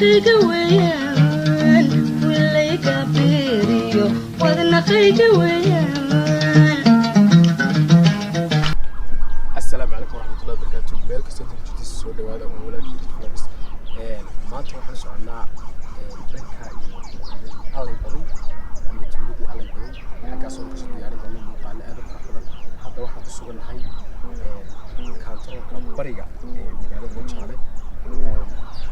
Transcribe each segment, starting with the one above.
wehelkayga weeyaan wilayga beeriyo wadnaqayga weeyaan. السلام عليكم ورحمة الله وبركاته. مالك استوديو جديد سو دواada ama walaalkii Flavis maanta waxaan soconaa dhanka Alley Baday ama tuuladii Alley Baday halkaas oo kasoo diyaarin doona muuqaal aad u qurux badan. Hadda waxaan ku suganahay kantaroolka bariga magaalada Wajaale.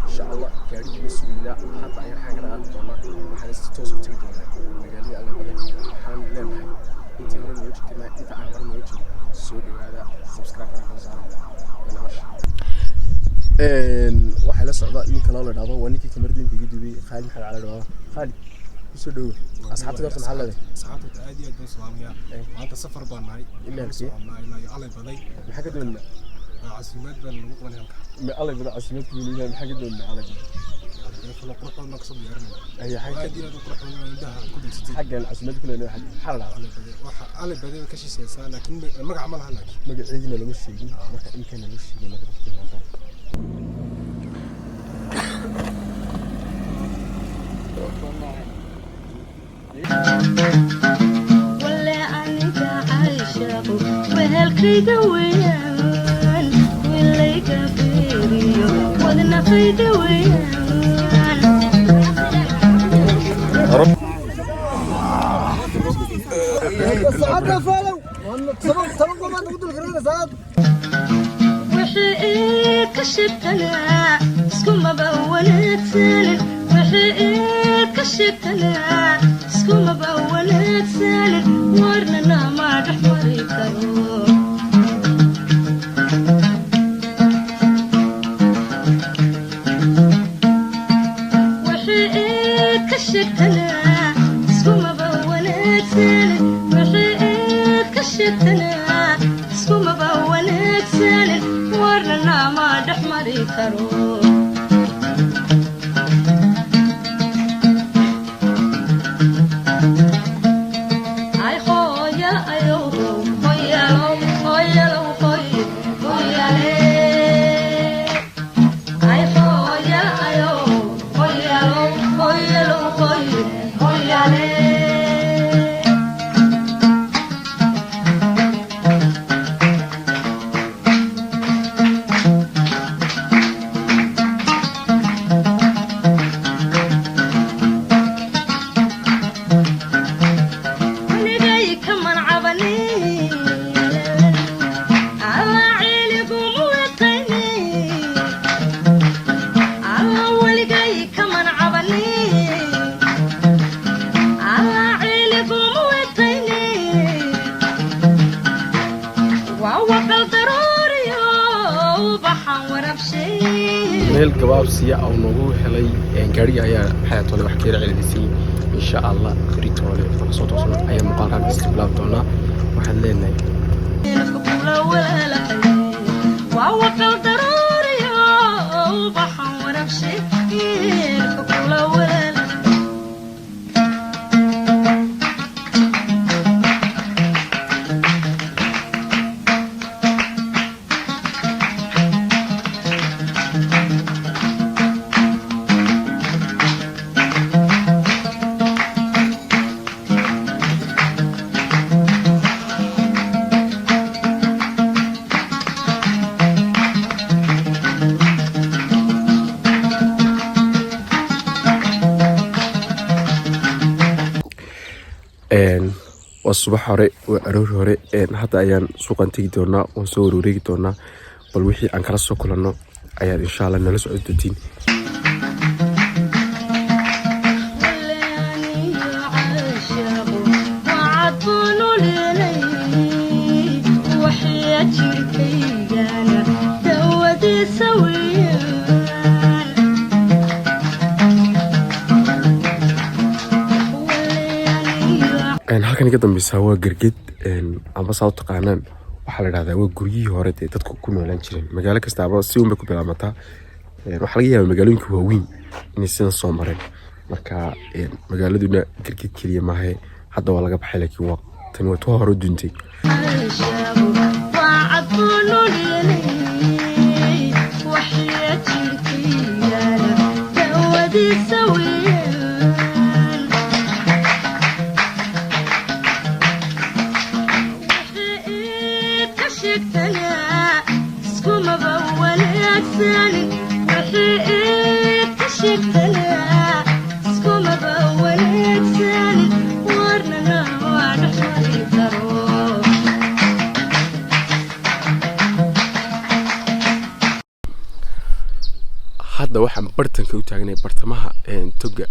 insha Allah gaariga suuliya hadda ayaan xaga aan doona waxaan si toos u tagi doonaa magaalada Alley Baday. waxaan leenahay intii hore loo jeedinaa inta aan hore loo jeedin soo dhawaada subscribe ka saara waxaa la socda ninka loo leeyahay waa ninkii kamardiinta iga dibay Khalid maxay calaado Khalid soo dhaw asxaabta horta maxaa leedahay asxaabta aad iyo aad baan salaamayaa maanta safar baan nahay ilaa Alley Baday maxaa ka doonaa casiimad baan lagu qaban halka ma Alley Baday casiimad ku leeyahay maxaa ka doonaa Alley Baday فلو قرح ما كسب يارنا أي حاجة عادي هذا قرح ما عندها كل شيء حاجة العسمات كلها حلال على بدي كشيء سياسة لكن ما عملها لك ما قاعدين ولا مش شيء ما يمكن مش شيء ما قدرت ولا أنت عايشة وهالكيدا ويان ولايكا بيريو ودنا قيدا ويان. وحقي كشفتنا سكوما بولت سالم وحقي كشفتنا سكوما بولت سالم ورنا ما رح مريكرو وحقي كشفتنا سكوما بولت سالم وحقي كشفتنا سكوما بولت سالم ورنا ما رح مريكرو meel gabaabsiya oo nagu helay gaariga ayaa xayatoole wax keera celisay insha Allah khiritoole soo toosno ayaa muuqaalkan istiqlaab doona waxaan leenahay subax hore waa aroor hore hadda ayaan suuqan tagi doonaa oo soo wareegi doonaa bal wixii aan kala soo kulano ayaan insha Allah nala socon doontiin halkan iga dambaysa waa garged amba saa u taqaanaan waxaa la yidhahdaa waa guryihii hore dee dadku ku noolaan jireen magaalo kastaaba si unbay ku bilaamataa waxaa laga yaabaa magaalooyinka waaweyn inay sidan soo mareen marka magaaladuna garged keliya maahe hadda waa laga baxay laakiin waa tani waa tuwa hore duntay كشكتنا سكوم بونكسن وحيد كشكتنا سكوم بونكسن ورنا وعدح ويدرو hadda waxaan bartanka u taagnay bartamaha toga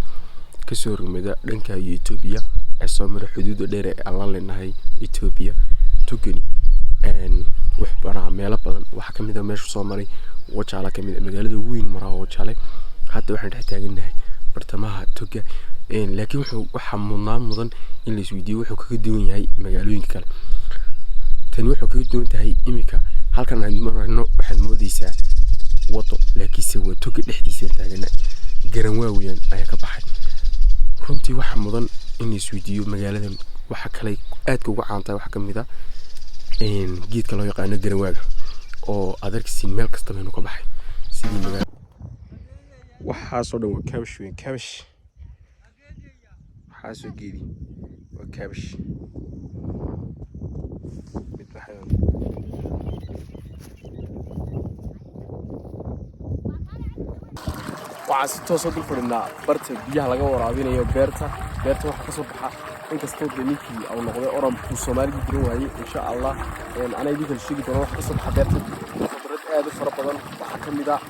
ka soo rumida dhanka Ethiopia ee soo mara xuduudda dheer ee aan la leenahay Ethiopia togani wax baraa meelo badan waxa kamid ah meesha soo maray wajaala kamid ah magaalada ugu weyn maraa wajaale hadda waxaan dhex taaganahay bartamaha toga laakiin waxa mudan in la isweydiiyo wuxuu kaga duwan yahay magaalooyinka kale tan wuxuu kaga duwan tahay imika halkan aan marayno waxaad moodaysaa wado laakiin se waa toga dhexdiisa taagana garan waawayaan ayaa ka baxay runtii waxa mudan in la isweydiiyo magaaladan waxa kale aad uga caantahay waxa kamid ah geedka loo yaqaan garan waaga oo adarkiin meel kasta inuu ka baxay sidii magaala waxa soo dhan waa kaabash weyn kaabash waxa soo geedi waa kaabash mid baxayo waxaan toos u fadhinaa barta biyaha laga waraabinayo beerta waxa ka soo baxa inkastoo ninkii uu noqday oranku Soomaaliga dirin waayay insha Allah anay idin sheegi doono waxa ka soo baxa beerta khibrad aad u fara badan waxa kamid ah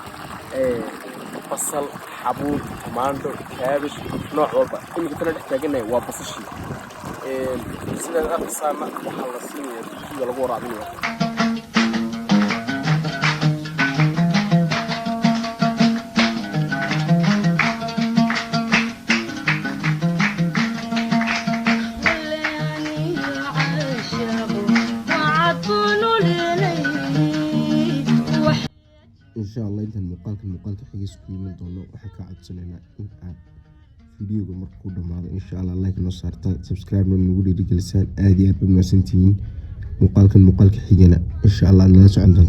basal xabuud tamaando kaabash nooc walba inta kala dhex taaganay waa basashii sida arkaysana waxa la siinayaa biyaha laga waraabinayo إن شاء الله إنت المقال حقيس كل من دونه وحكى عد سنة إن فيديو مركو دمار إن شاء الله لايك نصار سبسكرايب من نقول رجال سان آدي أربع مسنتين مقال حقينا إن شاء الله الناس عندهم